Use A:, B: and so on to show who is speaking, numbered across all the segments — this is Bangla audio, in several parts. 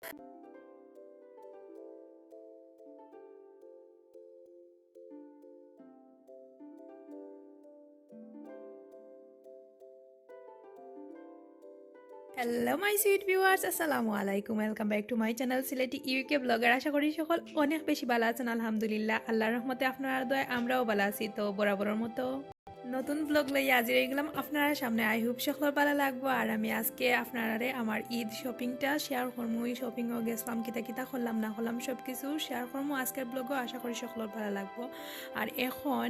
A: হ্যালো মাই সুইট ভিউয়ার্স, আসসালামু আলাইকুম। Welcome back to my channel Sylheti UK blogger. আশা করি সকল অনেক বেশি ভালো আছেন। আলহামদুলিল্লাহ, আল্লাহর রহমতে আপনার দয় আমরাও ভালো আছি। তো বরাবরের মতো নতুন ব্লগ লইয়া হাজির হয়ে গেলাম আপনার সামনে। আই হোপ সকল ভালো লাগবো। আর আমি আজকে আপনারে আমার ঈদ শপিংটা শেয়ার করবো। এই শপিংও গেছিলাম, কিতা কিতা করলাম না করলাম সব কিছু শেয়ার করবো আজকের ব্লগও। আশা করি সকল ভালো লাগবো। আর এখন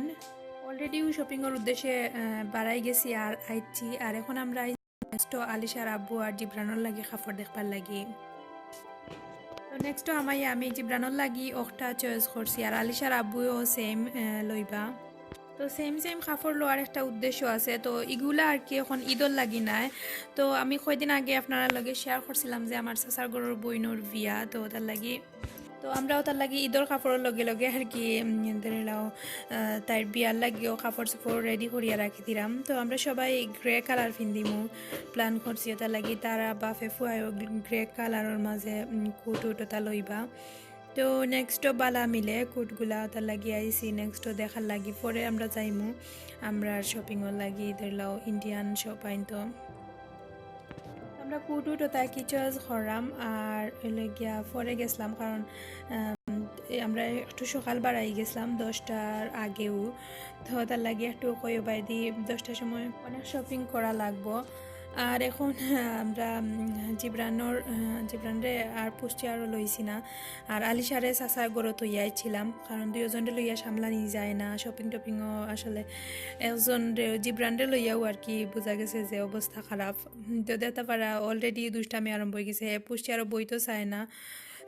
A: অলরেডি শপিংয়ের উদ্দেশ্যে বাড়াই গেছি আর আইছি। আর এখন আমরা নেক্সট আলিশার আব্বু আর জিব্রানোর লাগি কাপড় দেখবার লাগি। তো নেক্সট আমি জিব্রানোর লাগি ওটা চয়েস করছি আর আলিশার আব্বুও সেম লইবা। তো সেম কাপড় লোয়ার একটা উদ্দেশ্য আছে। তো এগুলা আর কি এখন ঈদর লাগি নাই। তো আমি কয়দিন আগে আপনার লগে শেয়ার করছিলাম যে আমার চাচার গরুর বইনোর বিয়া, তো তার লাগি তো আমরাও তার লাগি ঈদর কাপড়ের লগে লগে আর কি ধরিলাও তার বিয়ার লাগিও কাপড় চাপড় রেডি করিয়া রাখি দিলাম। তো আমরা সবাই গ্রে কালার পিন্ধিমু প্ল্যান করছি। তার লাগি তারা বাফে ফুয়ায়ও গ্রে কালারের মাঝে কুট উটা লইবা। তো নেক্সটও বালা মিলে কুটগুলা তার লাগি আইসি। নেক্সটও দেখার লাগি পরে আমরা যাইমু আমরা শপিংয়ের লাগি ধরিলাও ইন্ডিয়ান শপ আইন। তো আমরা কুটুটো তাই কি চয়েস করলাম আর গিয়া পরে গেছিলাম, কারণ আমরা একটু সকাল বাড়াই গেছিলাম 10টার আগেও। তো তার লাগে একটু কয়ে বাইদি 10টার সময় অনেক শপিং করা লাগবো। আর এখন আমরা জিব্রানরে আর পুষ্টি আরও লইছি না। আর আলিশারে চাচার গড়ত লইয়াইছিলাম, কারণ দুজনরে লইয়া সামলানি যায় না। শপিং টপিংও আসলে একজন জিব্রানরে লইয়াও আর কি বোঝা গেছে যে অবস্থা খারাপ। তো দেখতে পারা অলরেডি দুষ্টামি আরম্ভ হয়ে গেছে। পুষ্টি আরও বইতো চায় না,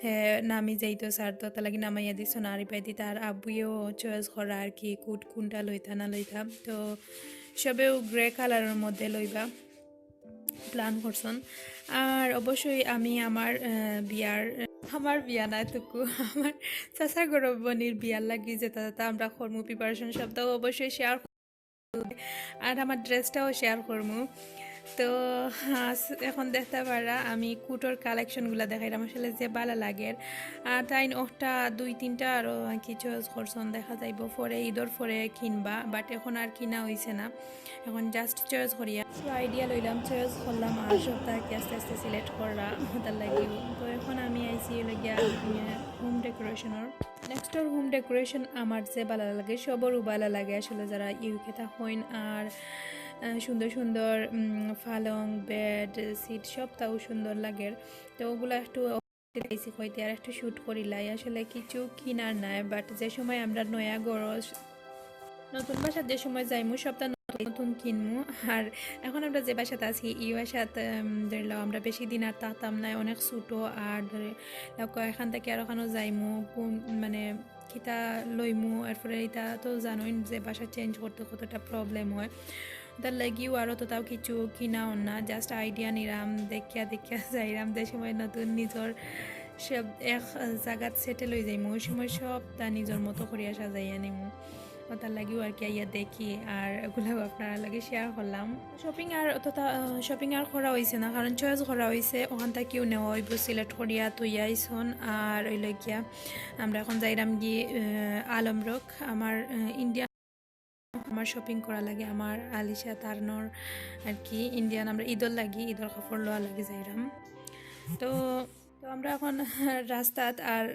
A: হ্যাঁ নামি যাইতো স্যার। তো তার লাগে নামাইয়া দিছ না আর পাই দিতা। আর আব্বুয়েও চয়েস করা আর কি কোনটা লইতা না লইতা। তো সবেও গ্রে কালারের মধ্যে লইবা প্ল্যান করছেন। আর অবশ্যই আমি আমার বিয়া না তুকু আমার চাচার গরবনির বিয়ার লাগি যেটা আমরা কর্ম প্রিপারেশন সবটাও অবশ্যই শেয়ার আর আমার ড্রেসটাও শেয়ার করবো। তো এখন দেখতে পারা আমি কুটোর কালেকশনগুলো দেখাইলাম আসলে যে ভালো লাগে। আর তাই ওটা 2-3টা আরও কিছু করছন দেখা যাইব পরে ঈদর পরে কিনবা, বাট এখন আর কিনা হয়েছে না। এখন জাস্ট চয়েস করিয়া আইডিয়া লইলাম, চয়েস করলাম আর সবটা কি আস্তে আস্তে সিলেক্ট করা তার লাগি। তো এখন আমি আইসি লাগিয়া হোম ডেকোরেশনের। নেক্সটর হোম ডেকোরেশন আমার যে ভালো লাগে সবরও ভালো লাগে আসলে যারা ইউকে থাকেন। আর সুন্দর সুন্দর ফালং বেড সিট সব তাও সুন্দর লাগে। তো ওগুলো একটু হইতে আর একটু শ্যুট করিলাই আসলে কিছু কিনার নাই। বাট যে সময় আমরা নয়া গরজ নতুন বাসার যে সময় যাইমু সবটা নতুন কিনমু। আর এখন আমরা যে বাসাতে আছি এই বাসাতে ধরিলাম আমরা বেশি দিন আর থাকতাম না, অনেক ছোটো। আর ধরে এখান থেকে আর ওখানেও যাইমু কোন মানে কিতা লইমু। এরপরে এটা তো জানোই যে বাসা চেঞ্জ করতে কতটা প্রবলেম হয়। তার লাগিও আরও তো তাও কিছু কিনাও না, জাস্ট আইডিয়া নিলাম দেখিয়া যাইলাম। যে সময় নতুন নিজের সব এক জায়গাত সেটেল হয়ে যাইমু ওই সময় সব তা নিজের মতো করিয়া সাজাইয়া নিমু। তার লাগিও আর কি আইয়া দেখি আর এগুলো আপনারা লাগে শেয়ার করলাম। শপিং আর করা হয়েছে না, কারণ চয়েস করা হয়েছে ওখান থেকেও নেওয়া হইব সিলেক্ট করিয়া তুইয়াইছন। আর ওই লাগিয়া আমরা এখন যাইলাম গিয়ে আলমরক আমার ইন্ডিয়ান আমার শপিং করা লাগে। আমার আলিশা তারনর আর কি ইন্ডিয়ান আমরা ঈদর লাগি ঈদর কাপড় লোয়া লাগে যাইরাম। তো তো আমরা এখন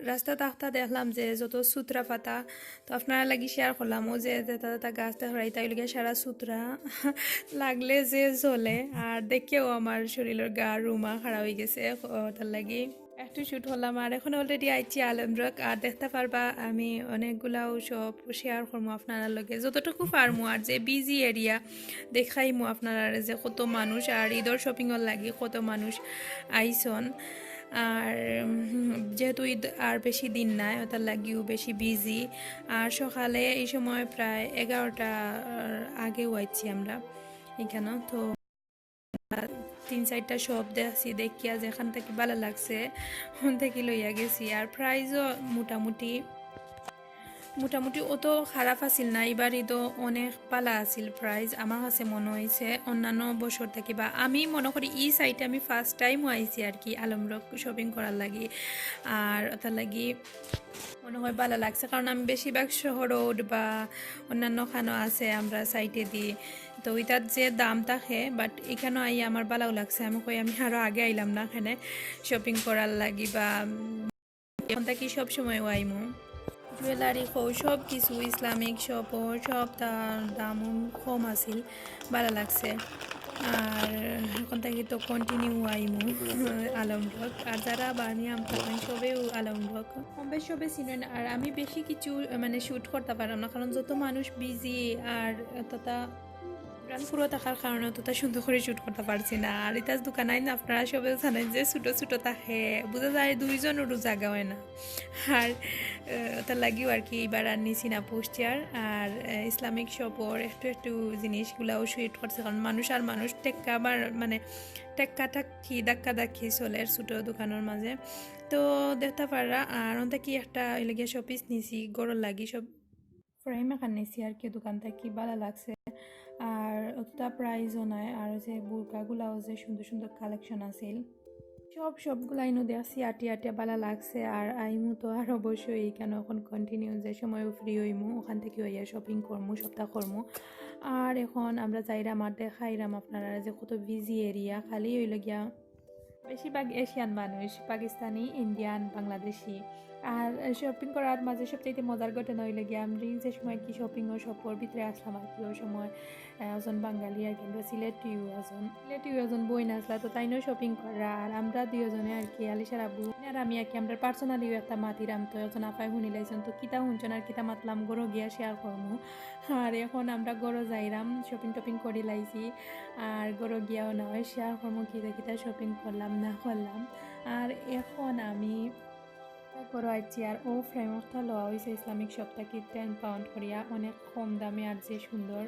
A: রাস্তাত আখতা দেখলাম যে যত সুতরা পাতা। তো আপনারা লাগি শেয়ার করলাম ও যে গাছ দেখাই তাই লিগে সারা সুতরা লাগলে যে জ্বলে। আর দেখেও আমার শরীরের গা রুমা খাড়া হয়ে গেছে। তার লাগি একটু শ্যুট হলাম। আর এখন অলরেডি আইছি আলমরক। আর দেখতে পারবা আমি অনেকগুলাও সব শেয়ার করবো আপনারা লগে যতটুকু পারমু। আর যে বিজি এরিয়া দেখাইমু আপনারা যে কত মানুষ আর ঈদর শপিংয়ের লাগি কত মানুষ আইসন। আর যেহেতু ঈদ আর বেশি দিন নাই ওটার লাগিও বেশি বিজি। আর সকালে এই সময় প্রায় 11টার আগেও আইছি আমরা এখানে। তো 3-4টা শপ দেখছি দেখিয়া যেখান থেকে ভালো লাগছে ওখান থেকে লইয়া গেছি। আর প্রাইসও মোটামুটি মোটামুটি অত খারাপ আছিল না, এবার তো অনেক পালা আছিল প্রাইজ। আমার কাছে মনে হয়েছে অন্যান্য বছর থেকে, বা আমি মনে করি এই সাইটে আমি ফার্স্ট টাইম আইছি আর কি আলমরক শপিং করার লাগি। আর ওটার লাগি মনে হয় ভালো লাগছে, কারণ আমি বেশিরভাগ শহরত বা অন্যান্য খানো আছে আমরা সাইটে দিই, তো ওইটার যে দাম থাকে, বাট এখানেও আই আমার ভালো লাগছে। আমি কই আমি আরও আগে আইলাম না এখানে শপিং করার লাগি, বা এখন থাকি সবসময় আইমু। জুয়েলারি সব কিছু ইসলামিক শপও সব তার দামও কম আছিল, ভালো লাগছে। আর এখন থেকে তো কন্টিনিউ আইমু আলমডক, আর যারা বানিয়াম থাকেন সবেও আলমডক কম বেশ সবে চিনেন। আর আমি বেশি কিছু মানে শ্যুট করতে পারলাম না, কারণ যত মানুষ বিজি আর তথা ব্রান্ড পুরো থাকার কারণে তত সুন্দর করে শ্যুট করতে পারছি না। আর এটা দোকান আইন আপনারা সবেও জানেন যে ছোটো ছোটো থাকে, বোঝা যায় দুইজনেরও জায়গা হয় না। আর তার লাগিও আর কি এবার আর নিছি না পোস্টার। আর ইসলামিক শপর একটু একটু জিনিসগুলাও শুট করছে, কারণ মানুষ আর মানুষ টেক্কা আবার মানে টেক্কা টাক্কি ধাক্কা ধাক্কি চলে ছোটো দোকানের মাঝে, তো দেখতে পারা। আর ওটা কি একটা এলাকা শপিস নিছি গরর লাগি, সব ফ্রেম এখান নিছি আর কি দোকান থেকে, ভালো লাগছে। আর অতটা প্রাইজও নাই, আর যে বুরকাগুলাও যে সুন্দর সুন্দর কালেকশন আছিল সবগুলাই নদী আসি আটি আটিয়া ভালো লাগছে। আর আইমু তো আর অবশ্যই কেন এখন কন্টিনিউ যে সময়ও ফ্রি হইমু ওখান থেকে হইয়া শপিং করমু সপ্তাহ করমু। আর এখন আমরা যাইরাম আর দেখাইরাম আপনারা যে কত বিজি এরিয়া, খালি হইল গিয়া বেশিরভাগ এশিয়ান মানুষ, পাকিস্তানি, ইন্ডিয়ান, বাংলাদেশি। আর শপিং করার মাঝে সবচাইতে মজার ঘটনা হইলে গিয়ে আমি যে সময় কি শপিং ও সপর ভিতরে আসলাম আর কি, ওই সময় একজন বাঙালি আর কি আমরা সিলেটিও একজন বই না আসলা, তো তাইনও শপিং করা। আর আমরা দুজনে আর কি আলিশার আব্বু আর আমি আর কি আমরা পার্সোনালিও একটা মাতিরাম, তো একজন আপায় শুনি লাইছেন, তো কিতা শুনছেন আর কিতা মাতলাম গরো গিয়া শেয়ার করবো। আর এখন আমরা গরো যাইরাম শপিং টপিং করে লাইছি, আর গরো গিয়াও না হয় শেয়ার করবো কিতা কিতা শপিং করলাম না করলাম। আর এখন আমি করো আইছি, আর ও ফ্রেমটা লওয়া হয়েছে ইসলামিক শপ থেকে 10 পাউন্ড করিয়া, অনেক কম দামে আর যে সুন্দর।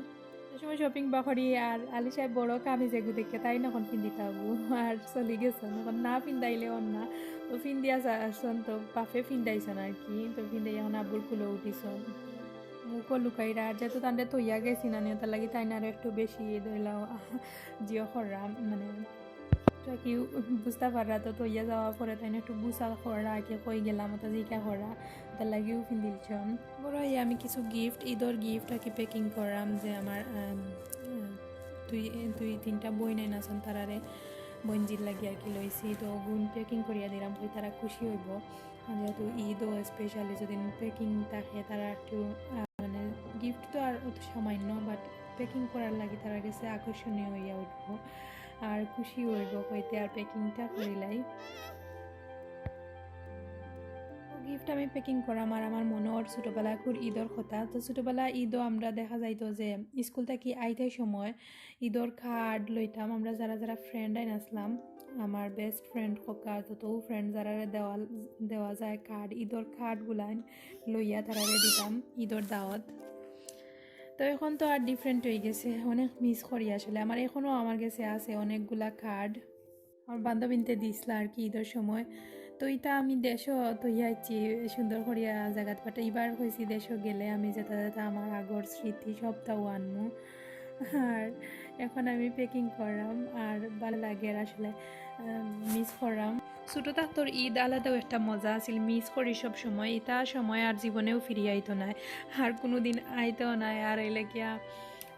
A: সে সময় শপিং বা করি। আর আলিশায় বড় কামি যেগু দেখে তাই নখন পিন্দি থাকবো, আর চলি গেছেন এখন না পিন্দাইলে অন না, তো পিন্দিয়া আসন তো বাফে পিন্দাইছেন আর কি, তো পিন্দাই এখন আব্বুর কুলো উঠিছন মুখও লুকাইরা। আর যেহেতু তাদের তৈয়া গেছি না নিয়ে তার লাগি তাই না আরও একটু বেশি ধরলাম জিও খররা মানে কি বুঝতে পাররা, তো তৈয়া যাওয়ার পরে তাই একটু বুঝা করা আর কি কই গেলাম ওটা জিকা করা তার লাগিও ফিন্দিলছন বড়। আমি কিছু গিফট ঈদর গিফট আর কি প্যাকিং করাম, যে আমার দুই দুই তিনটা বই নাই নাচন তারারে বঞ্জির লাগি আর কি লইছি, তো গুণ প্যাকিং করিয়া দিলাম কই তারা খুশি হইব। যেহেতু ঈদও স্পেশালি যদি প্যাকিং থাকে তারা একটু মানে গিফট তো আর অত সামান্য, বাট প্যাকিং করার লাগি তারা কাছে আকর্ষণীয় হইয়া উঠবো আর খুশি হইব কইতে। আর প্যাকিংটা করিলাই গিফট আমি প্যাকিং করাম। আর আমার মনে ওর ছোটোবেলা খুব ঈদর কথা, তো ছোটোবেলা ঈদও আমরা দেখা যাইতো যে স্কুল থেকে আইতে সময় ঈদর কার্ড লইতাম আমরা যারা যারা ফ্রেন্ড আইন আসলাম, আমার বেস্ট ফ্রেন্ড ককা তো ফ্রেন্ড যারা দেওয়া যায় কার্ড, ঈদর কার্ডগুলান লইয়া তারারে দিতাম ঈদর দাওয়াত। তো এখন তো আর ডিফারেন্ট হয়ে গেছে, অনেক মিস করি আসলে। আমার এখনও আমার কাছে আছে অনেকগুলা কার্ড আমার বান্ধবীনতে দিছিল আর কি ঈদের সময়। তো এটা আমি দেশও তো ইয়াইছি সুন্দর করিয়া জায়গাত, বাট এইবার হয়েছি দেশও গেলে আমি যেটা যেটা আমার আগর স্মৃতি সবটাও আনমু। আর এখন আমি প্যাকিং করাম আর ভালো লাগে আর আসলে মিস করাম। ছোটো থাকতোর ঈদ আলাদাও একটা মজা আছিল, মিস করি সব সময়। এটা সময় আর জীবনেও ফিরিয়ে আইতো নাই, আর কোনো দিন আইতো নাই। আর এলে গিয়া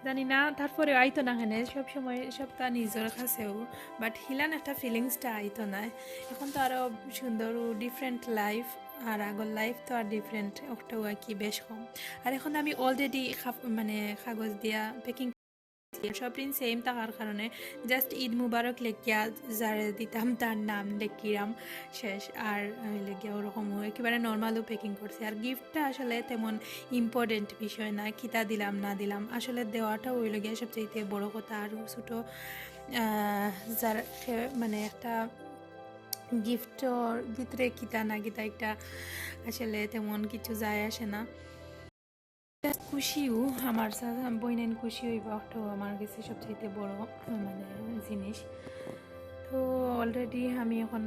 A: জানি না তারপরে আইতো না হেনে সব সময় সবটা নিজের কাছেও, বাট হিলান একটা ফিলিংসটা আইতো না। এখন তো আরও সুন্দর ডিফারেন্ট লাইফ, আর আগর লাইফ তো আর ডিফারেন্ট ওটাও আর কি বেশ কম। আর এখন আমি অলরেডি মানে কাগজ দিয়া প্যাকিং সবদিন সেম থাকার কারণে জাস্ট ঈদ মুবারক লেখিয়া যারে দিতাম তার নাম লেখিরাম শেষ। আর লেখিয়া ওরকম একেবারে নর্মালও প্যাকিং করছে। আর গিফটটা আসলে তেমন ইম্পর্টেন্ট বিষয় না, কিতা দিলাম না দিলাম, আসলে দেওয়াটাও ওই লগিয়া সবচেয়ে বড় কথা। আর ছোটো যার মানে একটা গিফটর ভিতরে কিতা না কিতা একটা আসলে তেমন কিছু যায় আসে না। খুশিও আমার বইনেন খুশি হইব, ওটাও আমার কাছে সবচেয়ে বড় মানে জিনিস। তো অলরেডি আমি এখন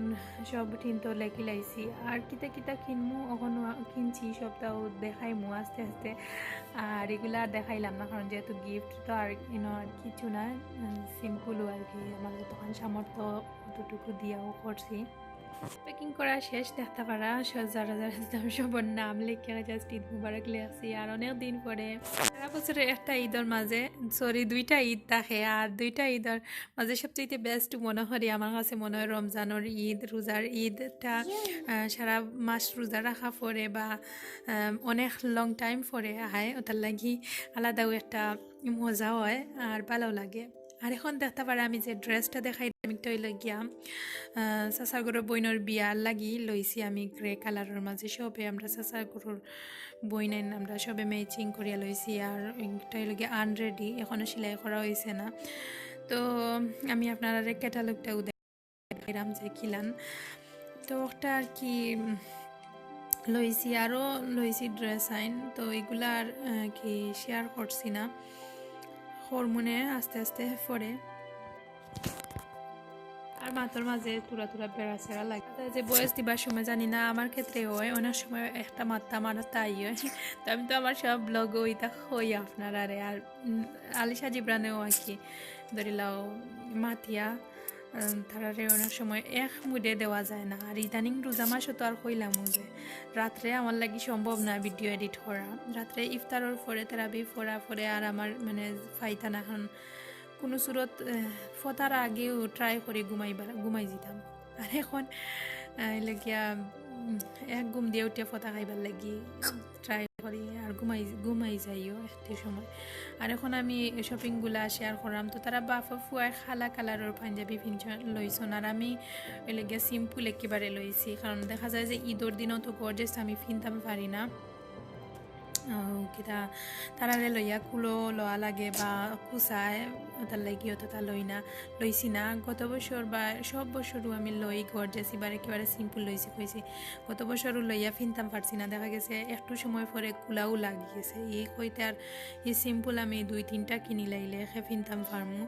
A: সব তো লেখি লাইছি আর কিতা কিতা কিনমু এখন কিনছি সবটাও দেখাইমু আস্তে আস্তে। আর এগুলা আর দেখাইলাম না, কারণ যেহেতু গিফট তো আর আর কিছু না, সিম্পলও আর কি আমার তখন সামর্থ্য অতটুকু দিয়াও করছি। প্যাকিং করা শেষ, দেখতে পারা যারা যারা সবার নাম লিখে জাস্ট ঈদ মুবারক লেখছি। আর অনেক দিন পরে সারা বছরে একটা ঈদের মাঝে দুইটা ঈদ থাকে, আর দুইটা ঈদের মাঝে সবচেয়ে বেস্ট মনে করি আমার কাছে মনে হয় রমজানের ঈদ, রোজার ঈদটা সারা মাস রোজা রাখা পরে বা অনেক লং টাইম পরে আয়, ওটার লাগি আলাদাও একটা মজা হয় আর ভালো লাগে। আর এখন দেখতে পারে আমি যে ড্রেসটা দেখাই একটা গিয়া চাচার গরুর বইনের বিয়ার লাগি লইছি আমি গ্রে কালারের মাঝে সবে আমরা চাচার গরুর বইনাইন আমরা সবে ম্যাচিং করিয়া লইছি। আর একটা লগে আনরেডি, এখনও সেলাই করা হয়েছে না। তো আমি আপনারা ক্যাটালগটাও দেখাইলাম যে কিলান, তো ওটা আর কি লইছি। আরও লইছি ড্রেস আইন, তো এগুলা আর কি শেয়ার করছি না, হরমোনে আস্তে আস্তে পরে। আর মাথার মাঝে তুরা তুরা বেড়াচেরা লাগে যে বয়স দিবার সময় জানি না, আমার ক্ষেত্রে হয় অনেক সময় একটা মাথা আমার তাই হয়। তো আমি তো আমার সব ব্লগ ওইটা হই আপনার আরে। আর আলিশা জিব্রানেও আর কি ধরিলাও মাতিয়া তারারে অনেক সময় এক মুডে দেওয়া যায় না। আর ইদানিং রোজা মাসও তো আর হইলাম যে রাত্রে আমার লাগি সম্ভব না ভিডিও এডিট করা, রাত্রে ইফতারের পরে তেরাবি ফোরা পরে আর আমার মানে ফাইতা না। এখন কোনো সুরত ফতার আগেও ট্রাই করে ঘুমাই যেতাম। আর এখন লাগিয়া এক ঘুম দিয়ে উঠে ফতা খাইবার লাগি ট্রাই করি আর ঘুমাই যাইও একটি সময়। আর এখন আমি শপিংগুলা শেয়ার করলাম, তো তারা বাফা ফুয়ায় খালা কালারের পাঞ্জাবি লইছন, আর আমি লাগিয়া সিম্পল একেবারে লইছি, কারণ দেখা যায় যে ঈদের দিনও তো গর্জেস আমি ফিনতাম পারি না। কিতা তারারে লইয়া কুলো লওয়া লাগে বা কুচায়, তার লাগিও তো তা লইছি না। গত বছর বা সব বছরও আমি লই গর্জেস, এবার একেবারে সিম্পল লইছি কইছি। গত বছরও লইয়া ফিনতাম পারছি না, দেখা গেছে একটু সময় পরে কুলাও লাগিয়েছে। এই কইতে আর এই সিম্পল আমি 2-3টা কিনি লাইলে ফিনতাম পারমু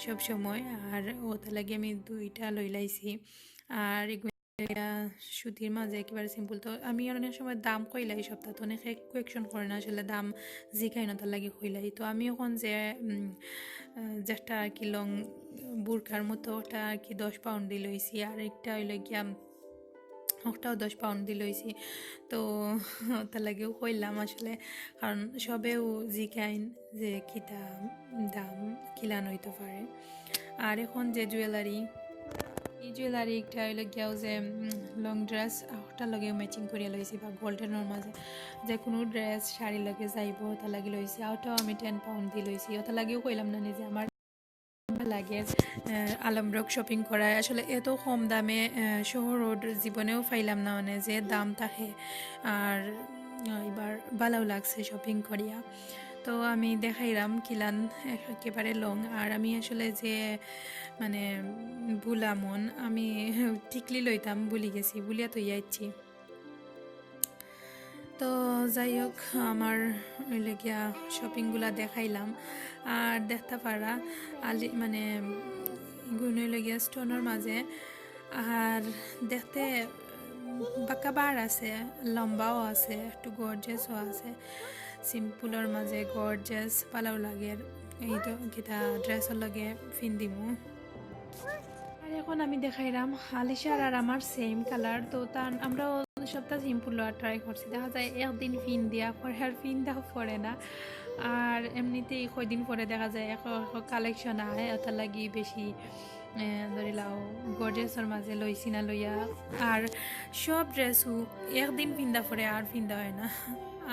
A: সব সময়। আর ওটা লাগে আমি 2টা লই লাইছি। আর সুতির মাঝে একেবারে সিম্পল। তো আমি অনেক সময় দাম কইলাই সপ্তাহ, তো অনেকে কোয়েকশন করে না আসলে দাম জিকাই না, তার লাগে কইলাই। তো আমি এখন যেটা আর কি লং বুরকার মতো ওটা আর কি 10 পাউন্ড দিয়ে লইছি, আর একটা হইলে গিয়া ওটাও 10 পাউন্ড দিয়ে লইছি। তো তার লাগেও কইলাম আসলে, কারণ সবেও জিকাইন যে কিতা দাম কিলান হইতে পারে। আর এখন যে জুয়েলারি এই জুয়েলারি একটা হইলে গিয়াও যে লং ড্রেস ওটার লগে ম্যাচিং করিয়া লইছি, বা গোল্ডেনের মাঝে যে কোনো ড্রেস শাড়ি লগে যাইব ওটা লাগি লইছি। ওটাও আমি 10 পাউন্ড দিয়ে লইছি। ওটা লাগেও কইলাম না নিজে আমার লাগে আলমরক শপিং করায় আসলে এত কম দামে শহরের জীবনেও পাইলাম না, মানে যে দাম থাকে। আর এবার ভালোও লাগছে শপিং করিয়া। তো আমি দেখাইলাম কিলান একেবারে লং। আর আমি আসলে যে মানে ভুলামন আমি টিকলি লইতাম ভুলি গেছি, ভুলিয়া তো যাচ্ছি। তো যাই হোক আমার লেগিয়া শপিংগুলা দেখাইলাম। আর দেখতে পারা মানে গুনে লেগিয়া স্টোনের মাঝে আর দেখতে বাঁকা বার আছে, লম্বাও আছে, একটু গর্জেসও আছে। সিম্পলের মাঝে গর্জেস ভালো লাগে। এই তো কিতা ড্রেসের লগে ফিন্দিমু। আর এখন আমি দেখাইলাম আলিশার আর আমার সেম কালার, তো আমরাও সবটা সিম্পল আর ট্রাই করছি। দেখা যায় একদিন ফিন দিয়া পরে আর ফিন দেওয়া পড়ে না। আর এমনিতেই কয়দিন পরে দেখা যায় কালেকশন আয়, ওটার লাগি বেশি ধরিলাও গর্জেসের মাঝে লইছি না লইয়া। আর সব ড্রেসও একদিন ফিন্দা পরে আর ফিন্দা হয় না।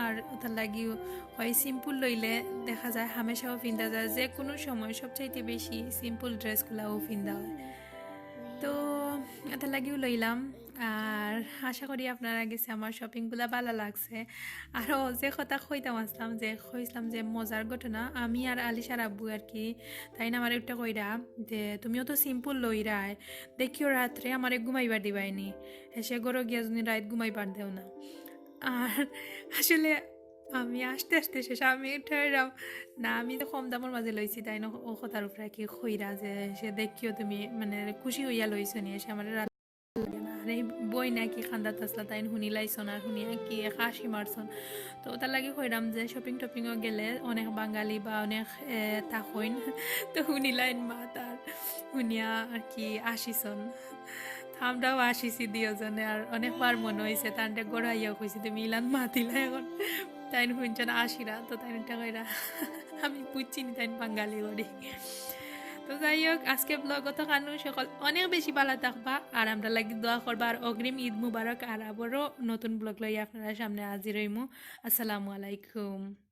A: আর ওটার লাগিও হয় সিম্পল লইলে দেখা যায় হামেশাও ফিন্দা যায়, যে কোনো সময় সবচাইতে বেশি সিম্পল ড্রেসগুলাও ফিন্দা হয়। তো এটা লাগিও লইলাম। আর আশা করি আপনারা গেছে আমার শপিংগুলো ভালো লাগছে। আরও যে কথা কইতাম আসলাম যে কইসলাম যে মজার ঘটনা, আমি আর আলিশার আব্বু আর কি তাই না আমার একটা কইরা যে তুমিও তো সিম্পল লইরায় দেখিও রাত্রে আমার ঘুমাইবার দিবাইনি, এসে গরো গিয়া যদি রাত ঘুমাইবার দেও না। আর আসলে আমি আস্তে আস্তে শেষ আমি ঠেরাম না আমি তো কম দামের মাঝে লইছি তাই না ও কথার উপরে কি খইরা যে সে দেখিও তুমি মানে খুশি হইয়া লইছো নিয়ে সে আমার রাত লাগে না আরে বই না কি খান্দা তাসলা তাই শুনি লাইছন আর শুনিয়া কি হাসি মারছন তো তার লাগে কইরাম যে শপিং টপিংও গেলে অনেক বাঙালি বা অনেক থাকইন তো শুনিলাইন মা তার শুনিয়া আর কি আসিছন আমরাও আসিছি দুজনে আর অনেকবার মনে হয়েছে তানটা গড়াইয়াও কইছি তুমি ইলান মাতিলা এখন তাই শুনছেন আসিরা তো তাই কইরা আমি বুঝছি নি তাই বাঙালি বাড়ি তো যাই হোক আজকে ব্লগ তো কানু সকল অনেক বেশি ভালো থাকবা আর আমরা লাগি দোয়া করবা আর অগ্রিম ঈদ মুবারক আর আবারও নতুন ব্লগ লই আপনারা সামনে হাজির হইমু আসসালামু আলাইকুম।